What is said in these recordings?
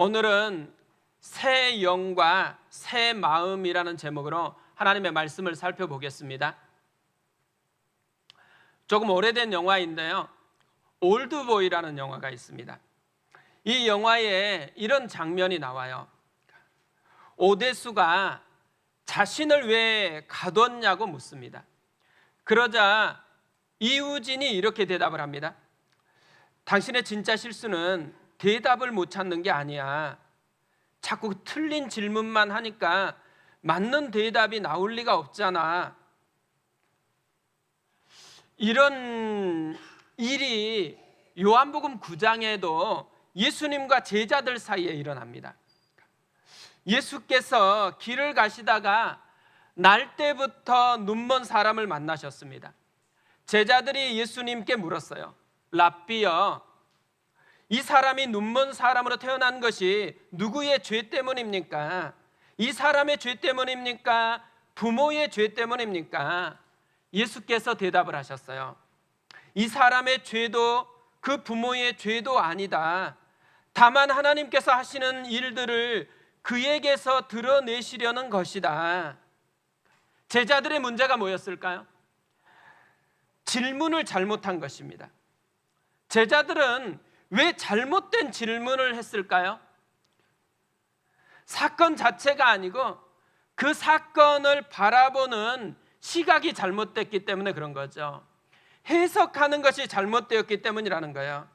오늘은 새 영과 새 마음이라는 제목으로 하나님의 말씀을 살펴보겠습니다. 조금 오래된 영화인데요, 올드보이라는 영화가 있습니다. 이 영화에 이런 장면이 나와요. 오대수가 자신을 왜 가뒀냐고 묻습니다. 그러자 이우진이 이렇게 대답을 합니다. 당신의 진짜 실수는 대답을 못 찾는 게 아니야. 자꾸 틀린 질문만 하니까 맞는 대답이 나올 리가 없잖아. 이런 일이 요한복음 9장에도 예수님과 제자들 사이에 일어납니다. 예수께서 길을 가시다가 날 때부터 눈먼 사람을 만나셨습니다. 제자들이 예수님께 물었어요. 랍비여, 이 사람이 눈먼 사람으로 태어난 것이 누구의 죄 때문입니까? 이 사람의 죄 때문입니까? 부모의 죄 때문입니까? 예수께서 대답을 하셨어요. 이 사람의 죄도 그 부모의 죄도 아니다. 다만 하나님께서 하시는 일들을 그에게서 드러내시려는 것이다. 제자들의 문제가 뭐였을까요? 질문을 잘못한 것입니다. 제자들은 왜 잘못된 질문을 했을까요? 사건 자체가 아니고 그 사건을 바라보는 시각이 잘못됐기 때문에 그런 거죠. 해석하는 것이 잘못되었기 때문이라는 거예요.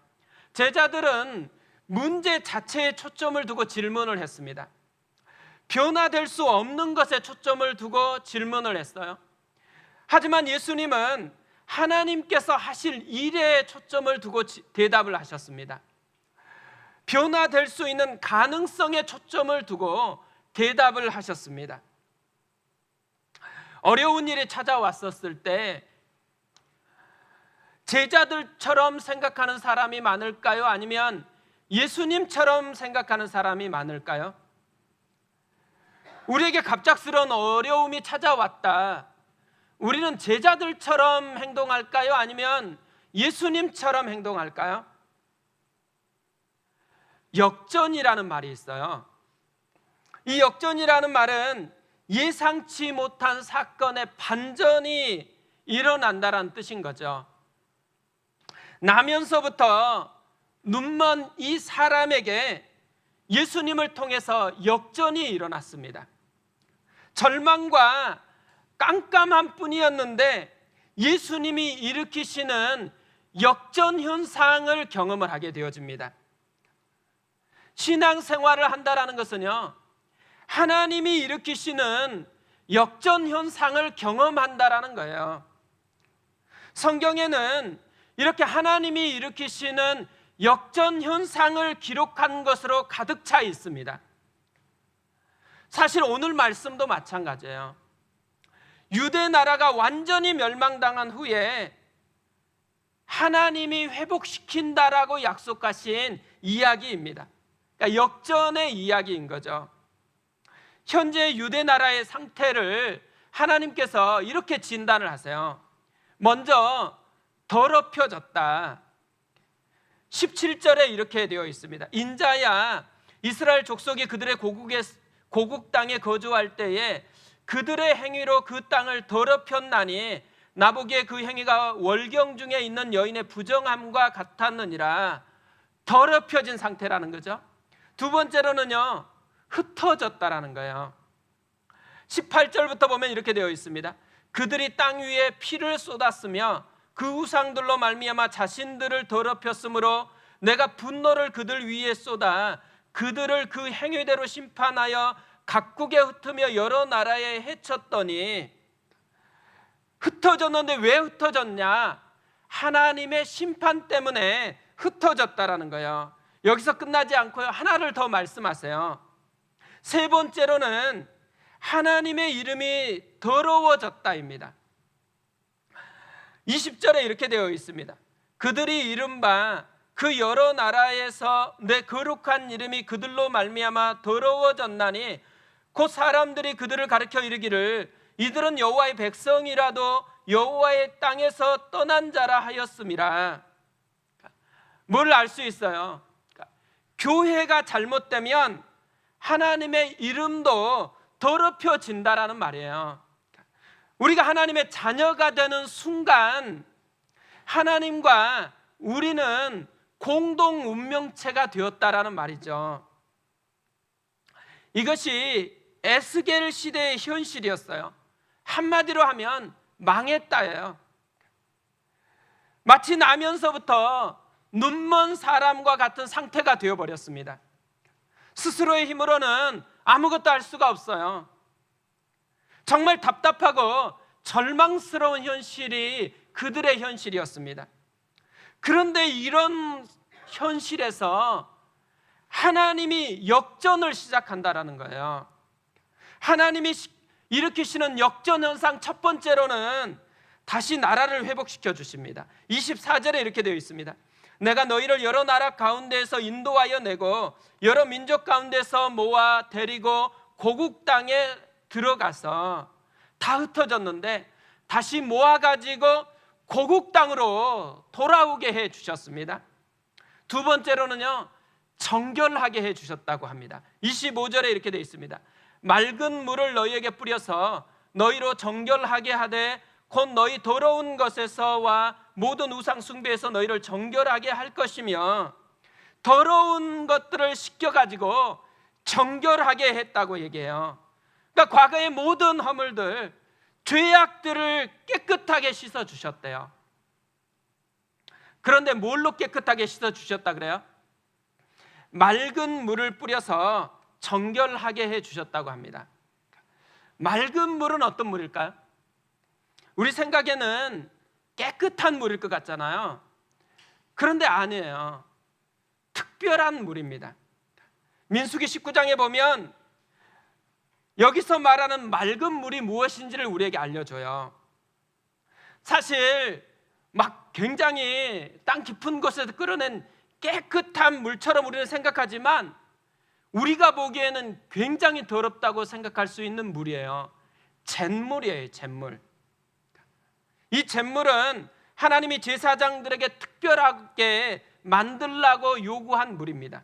제자들은 문제 자체에 초점을 두고 질문을 했습니다. 변화될 수 없는 것에 초점을 두고 질문을 했어요. 하지만 예수님은 하나님께서 하실 일에 초점을 두고 대답을 하셨습니다. 변화될 수 있는 가능성에 초점을 두고 대답을 하셨습니다. 어려운 일이 찾아왔었을 때 제자들처럼 생각하는 사람이 많을까요? 아니면 예수님처럼 생각하는 사람이 많을까요? 우리에게 갑작스러운 어려움이 찾아왔다. 우리는 제자들처럼 행동할까요? 아니면 예수님처럼 행동할까요? 역전이라는 말이 있어요. 이 역전이라는 말은 예상치 못한 사건의 반전이 일어난다는 뜻인 거죠. 나면서부터 눈먼 이 사람에게 예수님을 통해서 역전이 일어났습니다. 절망과 깜깜한 뿐이었는데 예수님이 일으키시는 역전 현상을 경험을 하게 되어집니다. 신앙생활을 한다는 것은요, 하나님이 일으키시는 역전 현상을 경험한다는 거예요. 성경에는 이렇게 하나님이 일으키시는 역전 현상을 기록한 것으로 가득 차 있습니다. 사실 오늘 말씀도 마찬가지예요. 유대 나라가 완전히 멸망당한 후에 하나님이 회복시킨다라고 약속하신 이야기입니다. 그러니까 역전의 이야기인 거죠. 현재 유대 나라의 상태를 하나님께서 이렇게 진단을 하세요. 먼저 더럽혀졌다. 17절에 이렇게 되어 있습니다. 인자야 이스라엘 족속이 그들의 고국 땅에 거주할 때에 그들의 행위로 그 땅을 더럽혔나니 나보기에 그 행위가 월경 중에 있는 여인의 부정함과 같았느니라. 더럽혀진 상태라는 거죠. 두 번째로는요, 흩어졌다라는 거예요. 18절부터 보면 이렇게 되어 있습니다. 그들이 땅 위에 피를 쏟았으며 그 우상들로 말미암아 자신들을 더럽혔으므로 내가 분노를 그들 위에 쏟아 그들을 그 행위대로 심판하여 각국에 흩으며 여러 나라에 해쳤더니, 흩어졌는데 왜 흩어졌냐? 하나님의 심판 때문에 흩어졌다라는 거예요. 여기서 끝나지 않고요, 하나를 더 말씀하세요. 세 번째로는 하나님의 이름이 더러워졌다입니다. 20절에 이렇게 되어 있습니다. 그들이 이른바 그 여러 나라에서 내 거룩한 이름이 그들로 말미암아 더러워졌나니 곧 사람들이 그들을 가르쳐 이르기를 이들은 여호와의 백성이라도 여호와의 땅에서 떠난 자라 하였음이라. 뭘 알 수 있어요? 교회가 잘못되면 하나님의 이름도 더럽혀진다라는 말이에요. 우리가 하나님의 자녀가 되는 순간 하나님과 우리는 공동 운명체가 되었다라는 말이죠. 이것이 에스겔 시대의 현실이었어요. 한마디로 하면 망했다예요. 마치 나면서부터 눈먼 사람과 같은 상태가 되어버렸습니다. 스스로의 힘으로는 아무것도 할 수가 없어요. 정말 답답하고 절망스러운 현실이 그들의 현실이었습니다. 그런데 이런 현실에서 하나님이 역전을 시작한다라는 거예요. 하나님이 일으키시는 역전 현상 첫 번째로는 다시 나라를 회복시켜 주십니다. 24절에 이렇게 되어 있습니다. 내가 너희를 여러 나라 가운데에서 인도하여 내고 여러 민족 가운데서 모아 데리고 고국 땅에 들어가서 다 흩어졌는데 다시 모아가지고 고국 땅으로 돌아오게 해 주셨습니다. 두 번째로는요, 정결하게 해 주셨다고 합니다. 25절에 이렇게 되어 있습니다. 맑은 물을 너희에게 뿌려서 너희로 정결하게 하되 곧 너희 더러운 것에서와 모든 우상 숭배에서 너희를 정결하게 할 것이며, 더러운 것들을 씻겨가지고 정결하게 했다고 얘기해요. 그러니까 과거의 모든 허물들, 죄악들을 깨끗하게 씻어주셨대요. 그런데 뭘로 깨끗하게 씻어주셨다 그래요? 맑은 물을 뿌려서 정결하게 해주셨다고 합니다. 맑은 물은 어떤 물일까요? 우리 생각에는 깨끗한 물일 것 같잖아요. 그런데 아니에요. 특별한 물입니다. 민수기 19장에 보면 여기서 말하는 맑은 물이 무엇인지를 우리에게 알려줘요. 사실 막 굉장히 땅 깊은 곳에서 끌어낸 깨끗한 물처럼 우리는 생각하지만 우리가 보기에는 굉장히 더럽다고 생각할 수 있는 물이에요. 잿물이에요. 잿물. 이 잿물은 하나님이 제사장들에게 특별하게 만들라고 요구한 물입니다.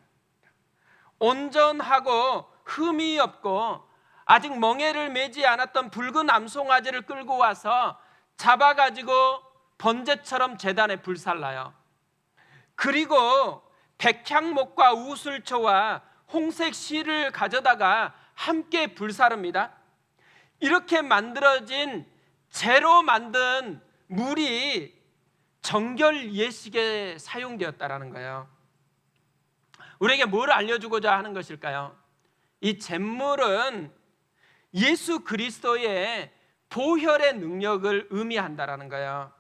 온전하고 흠이 없고 아직 멍에를 매지 않았던 붉은 암송아지를 끌고 와서 잡아가지고 번제처럼 제단에 불살라요. 그리고 백향목과 우슬초와 홍색 실을 가져다가 함께 불사릅니다. 이렇게 만들어진 재로 만든 물이 정결 예식에 사용되었다라는 거예요. 우리에게 뭘 알려주고자 하는 것일까요? 이 잿물은 예수 그리스도의 보혈의 능력을 의미한다라는 거예요.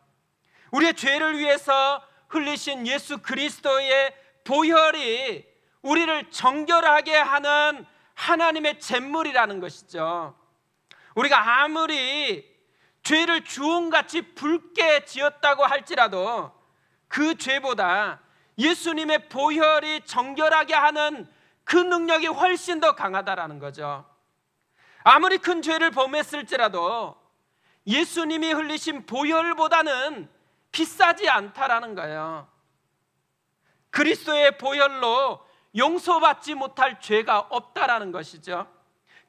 우리의 죄를 위해서 흘리신 예수 그리스도의 보혈이 우리를 정결하게 하는 하나님의 잿물이라는 것이죠. 우리가 아무리 죄를 주홍같이 붉게 지었다고 할지라도 그 죄보다 예수님의 보혈이 정결하게 하는 그 능력이 훨씬 더 강하다라는 거죠. 아무리 큰 죄를 범했을지라도 예수님이 흘리신 보혈보다는 비싸지 않다라는 거예요. 그리스도의 보혈로 용서받지 못할 죄가 없다라는 것이죠.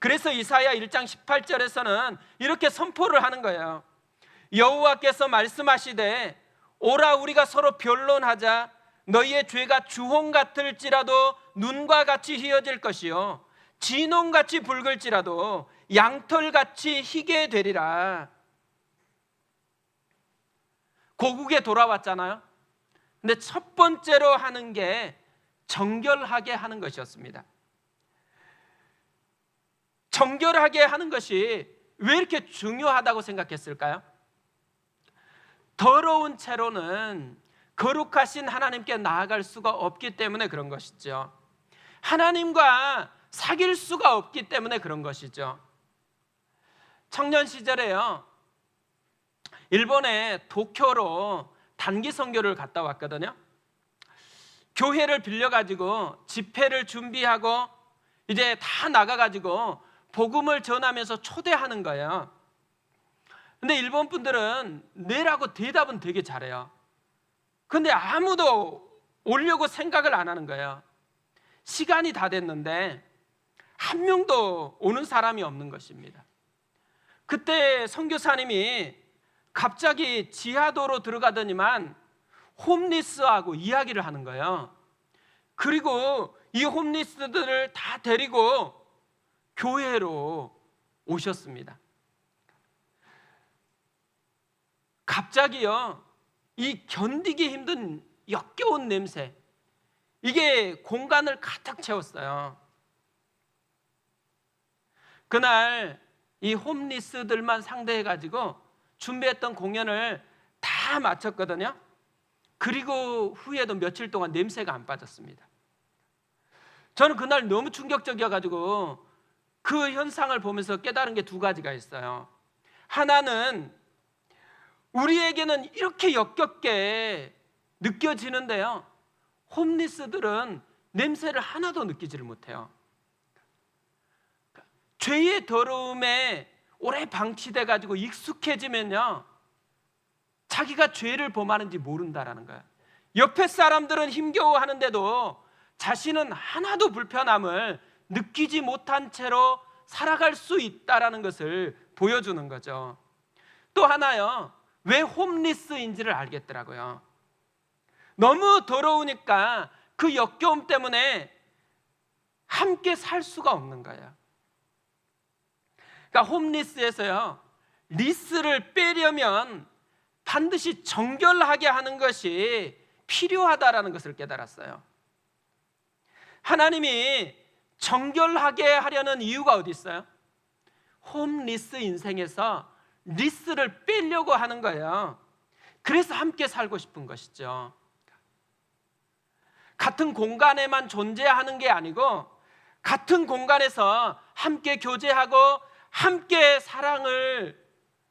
그래서 이사야 1장 18절에서는 이렇게 선포를 하는 거예요. 여호와께서 말씀하시되 오라 우리가 서로 변론하자. 너희의 죄가 주홍 같을지라도 눈과 같이 희어질 것이요 진홍같이 붉을지라도 양털같이 희게 되리라. 고국에 돌아왔잖아요. 근데 첫 번째로 하는 게 정결하게 하는 것이었습니다. 정결하게 하는 것이 왜 이렇게 중요하다고 생각했을까요? 더러운 채로는 거룩하신 하나님께 나아갈 수가 없기 때문에 그런 것이죠. 하나님과 사귈 수가 없기 때문에 그런 것이죠. 청년 시절에요, 일본의 도쿄로 단기 선교를 갔다 왔거든요. 교회를 빌려가지고 집회를 준비하고 이제 다 나가가지고 복음을 전하면서 초대하는 거예요. 근데 일본 분들은 네라고 대답은 되게 잘해요. 근데 아무도 오려고 생각을 안 하는 거예요. 시간이 다 됐는데 한 명도 오는 사람이 없는 것입니다. 그때 선교사님이 갑자기 지하도로 들어가더니만 홈리스하고 이야기를 하는 거예요. 그리고 이 홈리스들을 다 데리고 교회로 오셨습니다. 갑자기요, 이 견디기 힘든 역겨운 냄새, 이게 공간을 가득 채웠어요. 그날 이 홈리스들만 상대해가지고 준비했던 공연을 다 마쳤거든요. 그리고 후에도 며칠 동안 냄새가 안 빠졌습니다. 저는 그날 너무 충격적이어가지고 그 현상을 보면서 깨달은 게 두 가지가 있어요. 하나는 우리에게는 이렇게 역겹게 느껴지는데요, 홈리스들은 냄새를 하나도 느끼지를 못해요. 죄의 더러움에 오래 방치돼 가지고 익숙해지면요, 자기가 죄를 범하는지 모른다라는 거예요. 옆에 사람들은 힘겨워하는데도 자신은 하나도 불편함을 느끼지 못한 채로 살아갈 수 있다라는 것을 보여주는 거죠. 또 하나요, 왜 홈리스인지를 알겠더라고요. 너무 더러우니까 그 역겨움 때문에 함께 살 수가 없는 거예요. 그러니까 홈리스에서요, 리스를 빼려면 반드시 정결하게 하는 것이 필요하다라는 것을 깨달았어요. 하나님이 정결하게 하려는 이유가 어디 있어요? 홈리스 인생에서 리스를 빼려고 하는 거예요. 그래서 함께 살고 싶은 것이죠. 같은 공간에만 존재하는 게 아니고 같은 공간에서 함께 교제하고 함께 사랑을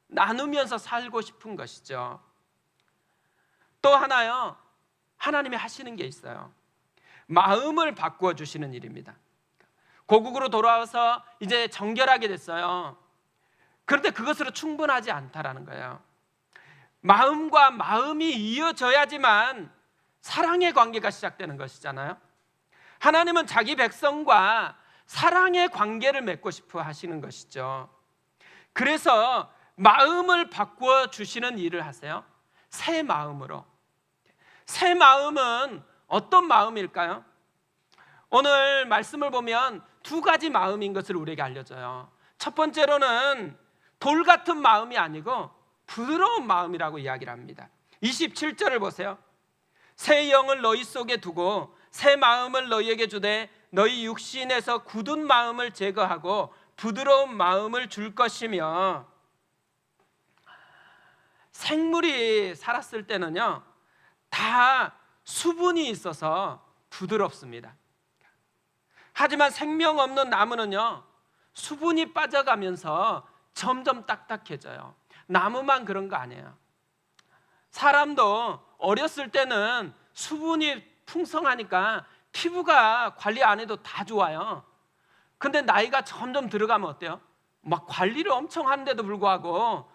나누면서 살고 싶은 것이죠. 또 하나요, 하나님이 하시는 게 있어요. 마음을 바꾸어 주시는 일입니다. 고국으로 돌아와서 이제 정결하게 됐어요. 그런데 그것으로 충분하지 않다라는 거예요. 마음과 마음이 이어져야지만 사랑의 관계가 시작되는 것이잖아요. 하나님은 자기 백성과 사랑의 관계를 맺고 싶어 하시는 것이죠. 그래서 마음을 바꾸어 주시는 일을 하세요. 새 마음으로. 새 마음은 어떤 마음일까요? 오늘 말씀을 보면 두 가지 마음인 것을 우리에게 알려줘요. 첫 번째로는 돌 같은 마음이 아니고 부드러운 마음이라고 이야기를 합니다. 27절을 보세요. 새 영을 너희 속에 두고 새 마음을 너희에게 주되 너희 육신에서 굳은 마음을 제거하고 부드러운 마음을 줄 것이며, 생물이 살았을 때는요, 다 수분이 있어서 부드럽습니다. 하지만 생명 없는 나무는요, 수분이 빠져가면서 점점 딱딱해져요. 나무만 그런 거 아니에요. 사람도 어렸을 때는 수분이 풍성하니까 피부가 관리 안 해도 다 좋아요. 근데 나이가 점점 들어가면 어때요? 막 관리를 엄청 하는데도 불구하고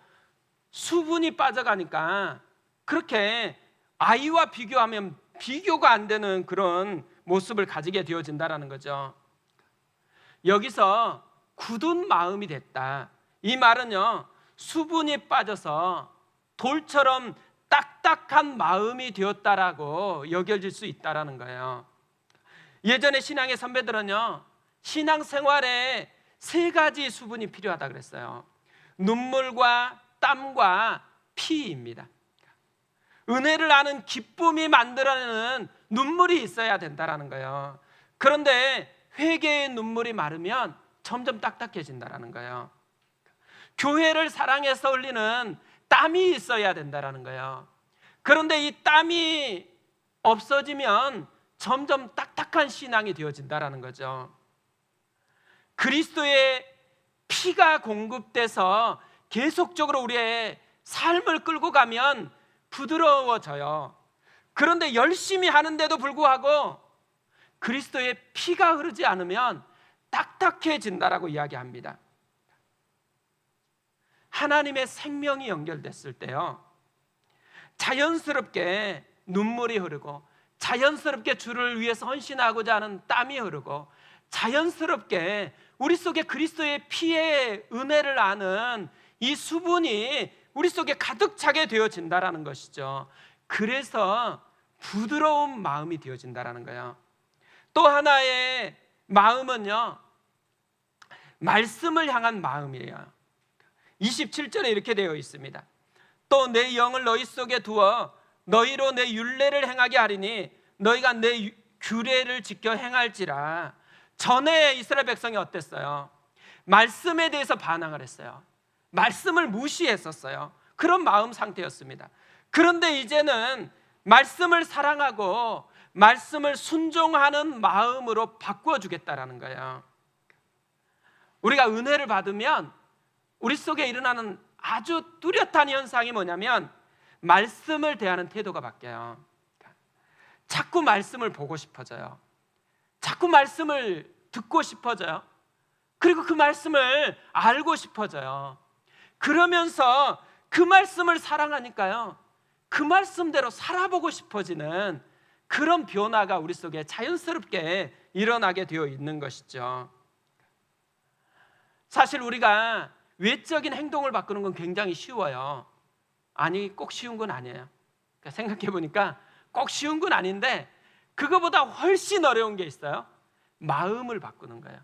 수분이 빠져가니까 그렇게 아이와 비교하면 비교가 안 되는 그런 모습을 가지게 되어진다는 거죠. 여기서 굳은 마음이 됐다, 이 말은요, 수분이 빠져서 돌처럼 딱딱한 마음이 되었다라고 여겨질 수 있다라는 거예요. 예전에 신앙의 선배들은요, 신앙생활에 세 가지 수분이 필요하다 그랬어요. 눈물과 땀과 피입니다. 은혜를 아는 기쁨이 만들어내는 눈물이 있어야 된다라는 거예요. 그런데 회개의 눈물이 마르면 점점 딱딱해진다라는 거예요. 교회를 사랑해서 흘리는 땀이 있어야 된다라는 거예요. 그런데 이 땀이 없어지면 점점 딱딱한 신앙이 되어진다라는 거죠. 그리스도의 피가 공급돼서 계속적으로 우리의 삶을 끌고 가면 부드러워져요. 그런데 열심히 하는데도 불구하고 그리스도의 피가 흐르지 않으면 딱딱해진다라고 이야기합니다. 하나님의 생명이 연결됐을 때요, 자연스럽게 눈물이 흐르고 자연스럽게 주를 위해서 헌신하고자 하는 땀이 흐르고, 자연스럽게 우리 속에 그리스도의 피의 은혜를 아는 이 수분이 우리 속에 가득 차게 되어진다라는 것이죠. 그래서 부드러운 마음이 되어진다라는 거예요. 또 하나의 마음은요, 말씀을 향한 마음이에요. 27절에 이렇게 되어 있습니다. 또 내 영을 너희 속에 두어 너희로 내 율례를 행하게 하리니 너희가 내 규례를 지켜 행할지라. 전에 이스라엘 백성이 어땠어요? 말씀에 대해서 반항을 했어요. 말씀을 무시했었어요. 그런 마음 상태였습니다. 그런데 이제는 말씀을 사랑하고 말씀을 순종하는 마음으로 바꾸어주겠다라는 거예요. 우리가 은혜를 받으면 우리 속에 일어나는 아주 뚜렷한 현상이 뭐냐면 말씀을 대하는 태도가 바뀌어요. 자꾸 말씀을 보고 싶어져요. 자꾸 말씀을 듣고 싶어져요. 그리고 그 말씀을 알고 싶어져요. 그러면서 그 말씀을 사랑하니까요, 그 말씀대로 살아보고 싶어지는 그런 변화가 우리 속에 자연스럽게 일어나게 되어 있는 것이죠. 사실 우리가 외적인 행동을 바꾸는 건 굉장히 쉬워요. 아니, 꼭 쉬운 건 아니에요. 그러니까 생각해 보니까 꼭 쉬운 건 아닌데 그거보다 훨씬 어려운 게 있어요. 마음을 바꾸는 거예요.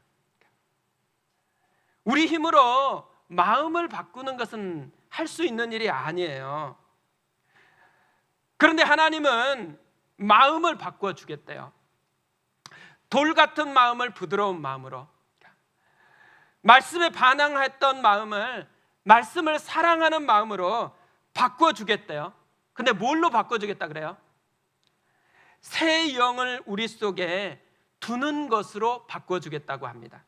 우리 힘으로 마음을 바꾸는 것은 할 수 있는 일이 아니에요. 그런데 하나님은 마음을 바꾸어 주겠대요. 돌 같은 마음을 부드러운 마음으로, 말씀에 반항했던 마음을 말씀을 사랑하는 마음으로 바꾸어 주겠대요. 근데 뭘로 바꿔 주겠다 그래요? 새 영을 우리 속에 두는 것으로 바꿔 주겠다고 합니다.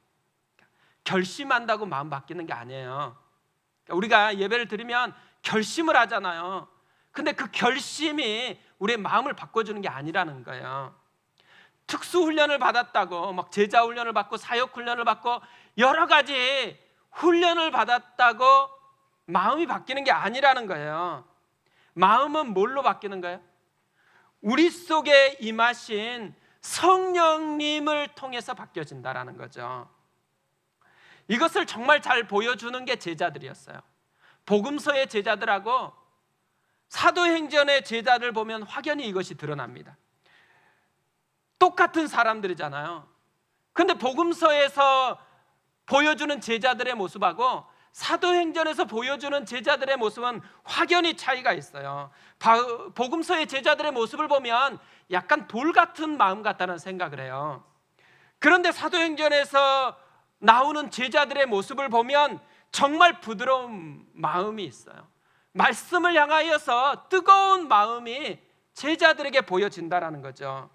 결심한다고 마음 바뀌는 게 아니에요. 우리가 예배를 드리면 결심을 하잖아요. 근데 그 결심이 우리의 마음을 바꿔주는 게 아니라는 거예요. 특수훈련을 받았다고 막 제자훈련을 받고 사역훈련을 받고 여러 가지 훈련을 받았다고 마음이 바뀌는 게 아니라는 거예요. 마음은 뭘로 바뀌는 거예요? 우리 속에 임하신 성령님을 통해서 바뀌어진다라는 거죠. 이것을 정말 잘 보여주는 게 제자들이었어요. 복음서의 제자들하고 사도행전의 제자들 보면 확연히 이것이 드러납니다. 똑같은 사람들이잖아요. 근데 복음서에서 보여주는 제자들의 모습하고 사도행전에서 보여주는 제자들의 모습은 확연히 차이가 있어요. 복음서의 제자들의 모습을 보면 약간 돌 같은 마음 같다는 생각을 해요. 그런데 사도행전에서 나오는 제자들의 모습을 보면 정말 부드러운 마음이 있어요. 말씀을 향하여서 뜨거운 마음이 제자들에게 보여진다라는 거죠.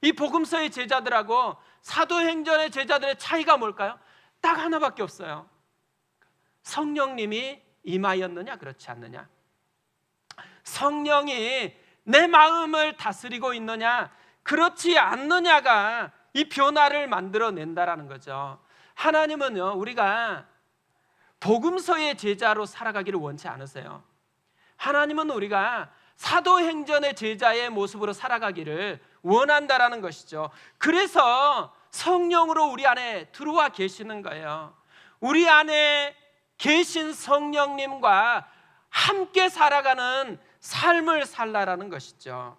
이 복음서의 제자들하고 사도행전의 제자들의 차이가 뭘까요? 딱 하나밖에 없어요. 성령님이 임하였느냐 그렇지 않느냐, 성령이 내 마음을 다스리고 있느냐 그렇지 않느냐가 이 변화를 만들어낸다라는 거죠. 하나님은요, 우리가 복음서의 제자로 살아가기를 원치 않으세요. 하나님은 우리가 사도행전의 제자의 모습으로 살아가기를 원한다라는 것이죠. 그래서 성령으로 우리 안에 들어와 계시는 거예요. 우리 안에 계신 성령님과 함께 살아가는 삶을 살라라는 것이죠.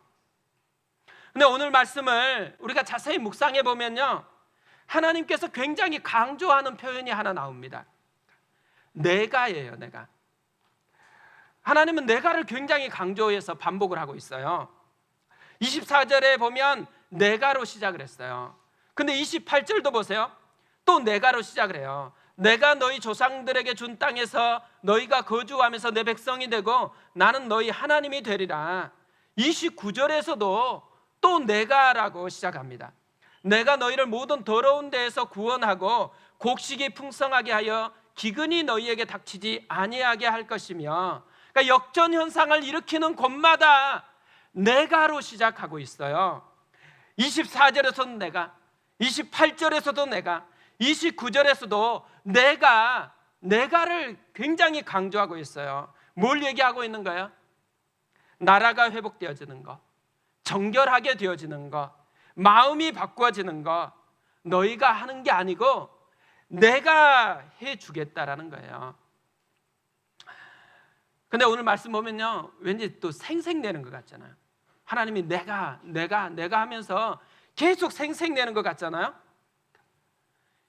근데 오늘 말씀을 우리가 자세히 묵상해 보면요, 하나님께서 굉장히 강조하는 표현이 하나 나옵니다. 내가예요, 내가. 하나님은 내가를 굉장히 강조해서 반복을 하고 있어요. 24절에 보면 내가로 시작을 했어요. 근데 28절도 보세요. 또 내가로 시작을 해요. 내가 너희 조상들에게 준 땅에서 너희가 거주하면서 내 백성이 되고 나는 너희 하나님이 되리라. 29절에서도 또 내가라고 시작합니다. 내가 너희를 모든 더러운 데에서 구원하고 곡식이 풍성하게 하여 기근이 너희에게 닥치지 아니하게 할 것이며, 그러니까 역전 현상을 일으키는 곳마다 내가로 시작하고 있어요. 24절에서도 내가, 28절에서도 내가, 29절에서도 내가를 굉장히 강조하고 있어요. 뭘 얘기하고 있는 거예요? 나라가 회복되어지는 것, 정결하게 되어지는 것, 마음이 바꿔지는 것 너희가 하는 게 아니고 내가 해주겠다라는 거예요. 근데 오늘 말씀 보면요, 왠지 또 생색내는 것 같잖아요. 하나님이 내가 하면서 계속 생색내는 것 같잖아요.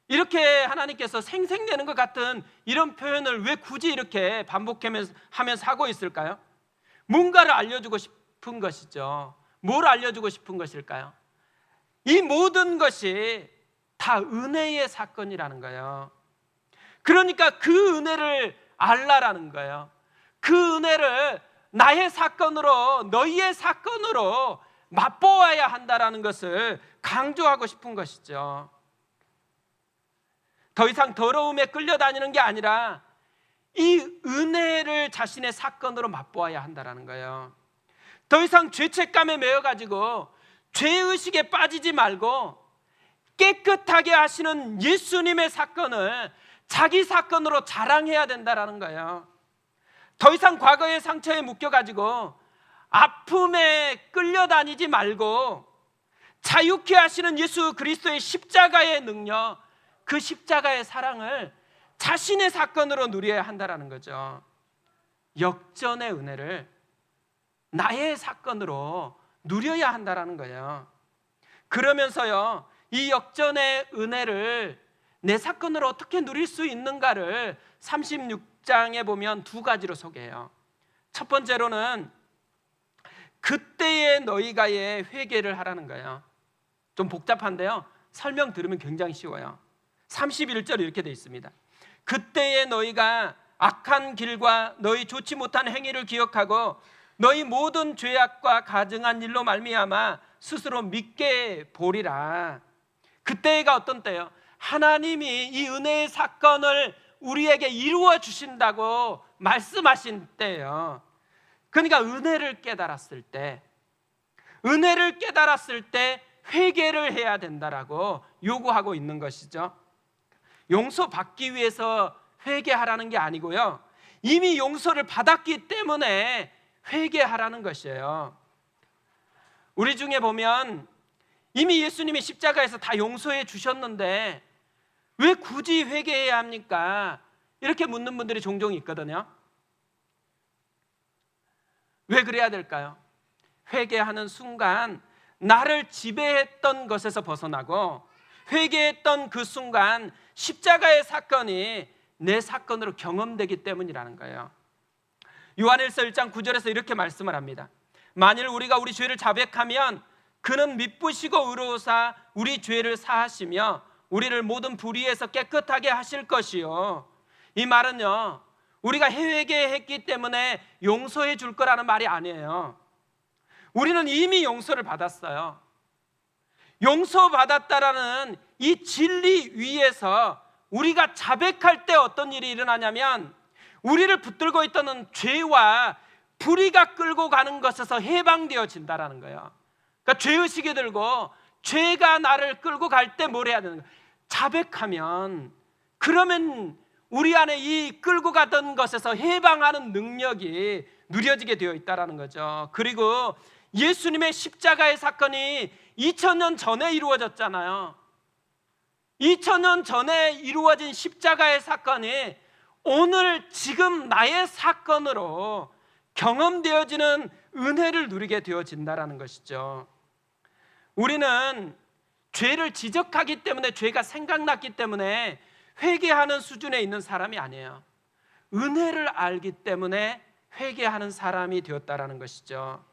이렇게 하나님께서 생색내는 것 같은 이런 표현을 왜 굳이 이렇게 반복하면서 하고 있을까요? 뭔가를 알려주고 싶은 것이죠. 뭘 알려주고 싶은 것일까요? 이 모든 것이 다 은혜의 사건이라는 거예요. 그러니까 그 은혜를 알라라는 거예요. 그 은혜를 나의 사건으로, 너희의 사건으로 맛보아야 한다라는 것을 강조하고 싶은 것이죠. 더 이상 더러움에 끌려다니는 게 아니라 이 은혜를 자신의 사건으로 맛보아야 한다라는 거예요. 더 이상 죄책감에 매여가지고 죄의식에 빠지지 말고 깨끗하게 하시는 예수님의 사건을 자기 사건으로 자랑해야 된다라는 거예요. 더 이상 과거의 상처에 묶여가지고 아픔에 끌려다니지 말고 자유케 하시는 예수 그리스도의 십자가의 능력, 그 십자가의 사랑을 자신의 사건으로 누려야 한다라는 거죠. 역전의 은혜를 나의 사건으로 누려야 한다라는 거예요. 그러면서요, 이 역전의 은혜를 내 사건으로 어떻게 누릴 수 있는가를 36장에 보면 두 가지로 소개해요. 첫 번째로는 그때의 너희가의 회개를 하라는 거예요. 좀 복잡한데요, 설명 들으면 굉장히 쉬워요. 31절 이렇게 되어 있습니다. 그때의 너희가 악한 길과 너희 좋지 못한 행위를 기억하고 너희 모든 죄악과 가증한 일로 말미암아 스스로 믿게 보리라. 그때가 어떤 때요? 하나님이 이 은혜의 사건을 우리에게 이루어 주신다고 말씀하신 때예요. 그러니까 은혜를 깨달았을 때 회개를 해야 된다라고 요구하고 있는 것이죠. 용서받기 위해서 회개하라는 게 아니고요, 이미 용서를 받았기 때문에 회개하라는 것이에요. 우리 중에 보면 이미 예수님이 십자가에서 다 용서해 주셨는데 왜 굳이 회개해야 합니까? 이렇게 묻는 분들이 종종 있거든요. 왜 그래야 될까요? 회개하는 순간 나를 지배했던 것에서 벗어나고, 회개했던 그 순간 십자가의 사건이 내 사건으로 경험되기 때문이라는 거예요. 요한일서 1장 9절에서 이렇게 말씀을 합니다. 만일 우리가 우리 죄를 자백하면 그는 미쁘시고 의로우사 우리 죄를 사하시며 우리를 모든 불의에서 깨끗하게 하실 것이요. 이 말은요, 우리가 회개했기 때문에 용서해 줄 거라는 말이 아니에요. 우리는 이미 용서를 받았어요. 용서받았다라는 이 진리 위에서 우리가 자백할 때 어떤 일이 일어나냐면, 우리를 붙들고 있던 죄와 불의가 끌고 가는 것에서 해방되어진다라는 거예요. 그러니까 죄의식이 들고 죄가 나를 끌고 갈 때 뭘 해야 되는 거예요? 자백하면, 그러면 우리 안에 이 끌고 가던 것에서 해방하는 능력이 누려지게 되어 있다는 거죠. 그리고 예수님의 십자가의 사건이 2000년 전에 이루어졌잖아요. 2000년 전에 이루어진 십자가의 사건이 오늘 지금 나의 사건으로 경험되어지는 은혜를 누리게 되어진다는 것이죠. 우리는 죄를 지적하기 때문에, 죄가 생각났기 때문에 회개하는 수준에 있는 사람이 아니에요. 은혜를 알기 때문에 회개하는 사람이 되었다는 것이죠.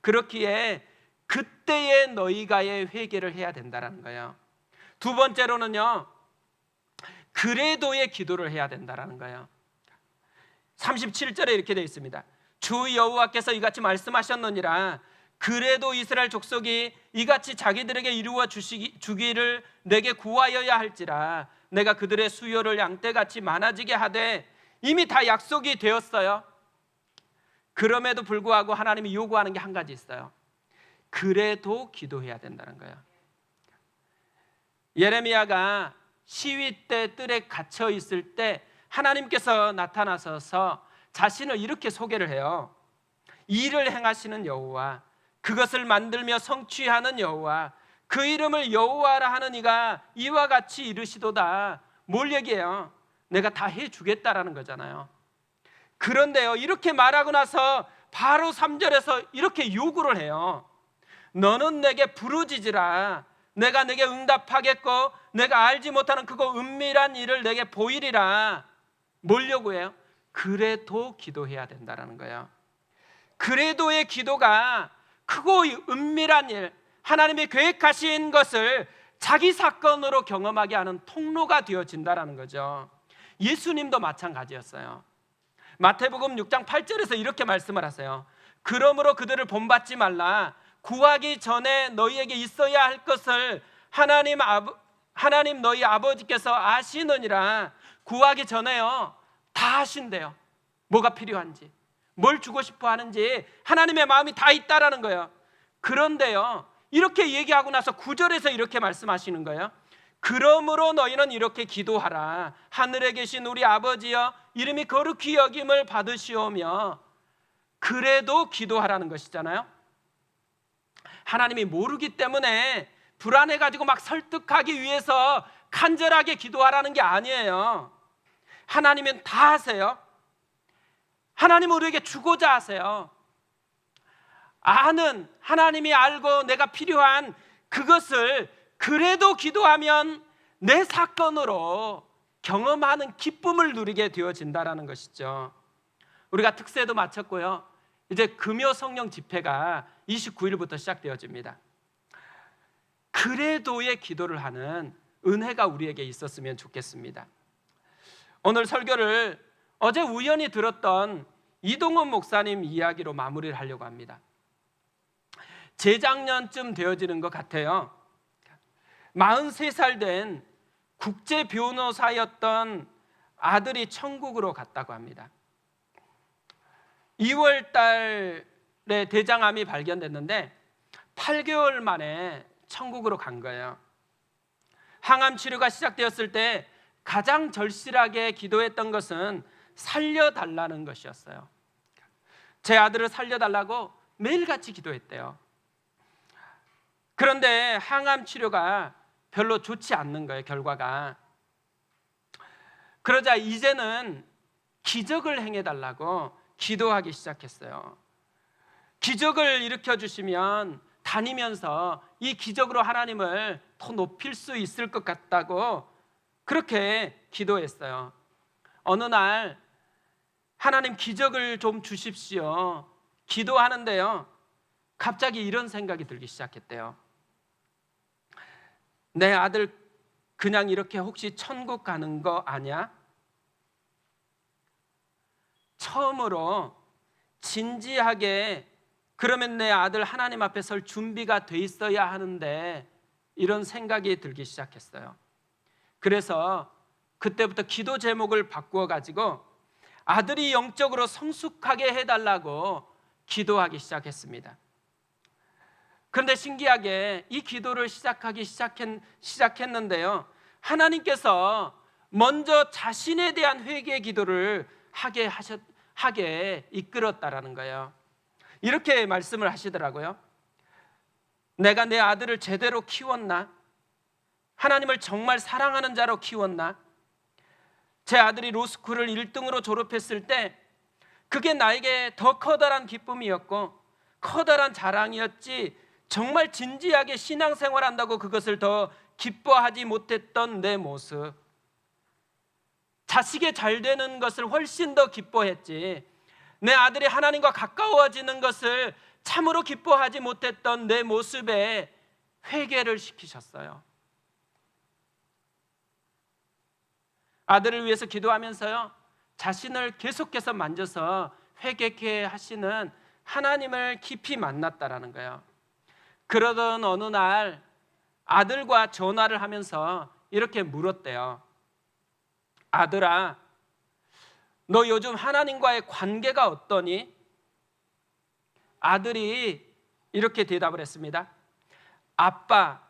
그렇기에 그때의 너희가의 회개를 해야 된다는 거예요. 두 번째로는요, 그래도의 기도를 해야 된다는 거예요. 37절에 이렇게 되어 있습니다. 주 여호와께서 이같이 말씀하셨느니라. 그래도 이스라엘 족속이 이같이 자기들에게 이루어 주기를 내게 구하여야 할지라. 내가 그들의 수요를 양떼같이 많아지게 하되, 이미 다 약속이 되었어요. 그럼에도 불구하고 하나님이 요구하는 게 한 가지 있어요. 그래도 기도해야 된다는 거예요. 예레미야가 시위 때 뜰에 갇혀 있을 때 하나님께서 나타나셔서 자신을 이렇게 소개를 해요. 일을 행하시는 여호와, 그것을 만들며 성취하는 여호와, 그 이름을 여호와라 하는 이가 이와 같이 이르시도다. 뭘 얘기해요? 내가 다 해주겠다라는 거잖아요. 그런데요, 이렇게 말하고 나서 바로 3절에서 이렇게 요구를 해요. 너는 내게 부르짖으라. 내가 내게 응답하겠고 내가 알지 못하는 그거 은밀한 일을 내게 보이리라. 뭘 요구해요? 그래도 기도해야 된다는 거예요. 그래도의 기도가 크고 은밀한 일, 하나님이 계획하신 것을 자기 사건으로 경험하게 하는 통로가 되어진다는 거죠. 예수님도 마찬가지였어요. 마태복음 6장 8절에서 이렇게 말씀을 하세요. 그러므로 그들을 본받지 말라. 구하기 전에 너희에게 있어야 할 것을 하나님 너희 아버지께서 아시느니라. 구하기 전에요, 다 하신대요. 뭐가 필요한지, 뭘 주고 싶어 하는지 하나님의 마음이 다 있다라는 거예요. 그런데요, 이렇게 얘기하고 나서 9절에서 이렇게 말씀하시는 거예요. 그러므로 너희는 이렇게 기도하라. 하늘에 계신 우리 아버지여, 이름이 거룩히 여김을 받으시오며. 그래도 기도하라는 것이잖아요. 하나님이 모르기 때문에 불안해가지고 막 설득하기 위해서 간절하게 기도하라는 게 아니에요. 하나님은 다 하세요. 하나님은 우리에게 주고자 하세요. 아는 하나님이 알고 내가 필요한 그것을 그래도 기도하면 내 사건으로 경험하는 기쁨을 누리게 되어진다는 것이죠. 우리가 특세도 마쳤고요, 이제 금요 성령 집회가 29일부터 시작되어집니다. 그래도의 기도를 하는 은혜가 우리에게 있었으면 좋겠습니다. 오늘 설교를 어제 우연히 들었던 이동원 목사님 이야기로 마무리를 하려고 합니다. 재작년쯤 되어지는 것 같아요. 43살 된 국제 변호사였던 아들이 천국으로 갔다고 합니다. 2월 달에 대장암이 발견됐는데 8개월 만에 천국으로 간 거예요. 항암 치료가 시작되었을 때 가장 절실하게 기도했던 것은 살려달라는 것이었어요. 제 아들을 살려달라고 매일같이 기도했대요. 그런데 항암 치료가 별로 좋지 않는 거예요, 결과가. 그러자 이제는 기적을 행해달라고 기도하기 시작했어요. 기적을 일으켜주시면 다니면서 이 기적으로 하나님을 더 높일 수 있을 것 같다고 그렇게 기도했어요. 어느 날 하나님 기적을 좀 주십시오 기도하는데요, 갑자기 이런 생각이 들기 시작했대요. 내 아들 그냥 이렇게 혹시 천국 가는 거 아니야? 처음으로 진지하게 그러면 내 아들 하나님 앞에 설 준비가 돼 있어야 하는데, 이런 생각이 들기 시작했어요. 그래서 그때부터 기도 제목을 바꾸어 가지고 아들이 영적으로 성숙하게 해달라고 기도하기 시작했습니다. 그런데 신기하게 이 기도를 시작했는데요, 하나님께서 먼저 자신에 대한 회개 기도를 하게 이끌었다라는 거예요. 이렇게 말씀을 하시더라고요. 내가 내 아들을 제대로 키웠나? 하나님을 정말 사랑하는 자로 키웠나? 제 아들이 로스쿨을 1등으로 졸업했을 때 그게 나에게 더 커다란 기쁨이었고 커다란 자랑이었지, 정말 진지하게 신앙생활한다고 그것을 더 기뻐하지 못했던 내 모습, 자식이 잘 되는 것을 훨씬 더 기뻐했지, 내 아들이 하나님과 가까워지는 것을 참으로 기뻐하지 못했던 내 모습에 회개를 시키셨어요. 아들을 위해서 기도하면서요, 자신을 계속해서 만져서 회개케 하시는 하나님을 깊이 만났다라는 거예요. 그러던 어느 날 아들과 전화를 하면서 이렇게 물었대요. 아들아, 너 요즘 하나님과의 관계가 어떠니? 아들이 이렇게 대답을 했습니다. 아빠,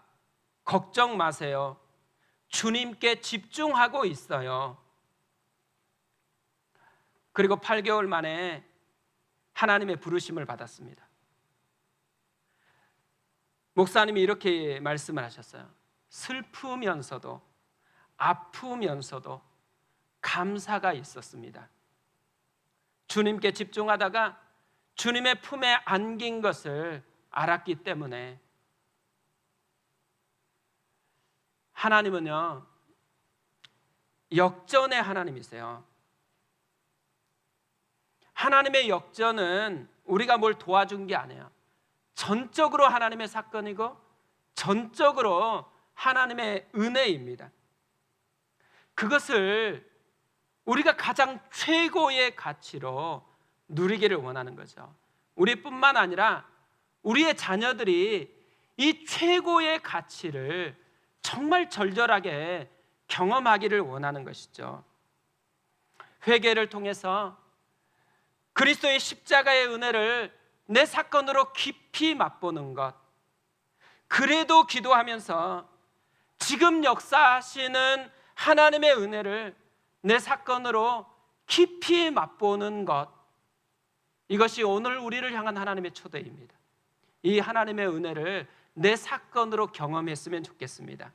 걱정 마세요. 주님께 집중하고 있어요. 그리고 8개월 만에 하나님의 부르심을 받았습니다. 목사님이 이렇게 말씀을 하셨어요. 슬프면서도 아프면서도 감사가 있었습니다. 주님께 집중하다가 주님의 품에 안긴 것을 알았기 때문에. 하나님은요, 역전의 하나님이세요. 하나님의 역전은 우리가 뭘 도와준 게 아니에요. 전적으로 하나님의 사건이고 전적으로 하나님의 은혜입니다. 그것을 우리가 가장 최고의 가치로 누리기를 원하는 거죠. 우리뿐만 아니라 우리의 자녀들이 이 최고의 가치를 정말 절절하게 경험하기를 원하는 것이죠. 회개를 통해서 그리스도의 십자가의 은혜를 내 사건으로 깊이 맛보는 것, 그래도 기도하면서 지금 역사하시는 하나님의 은혜를 내 사건으로 깊이 맛보는 것, 이것이 오늘 우리를 향한 하나님의 초대입니다. 이 하나님의 은혜를 내 사건으로 경험했으면 좋겠습니다.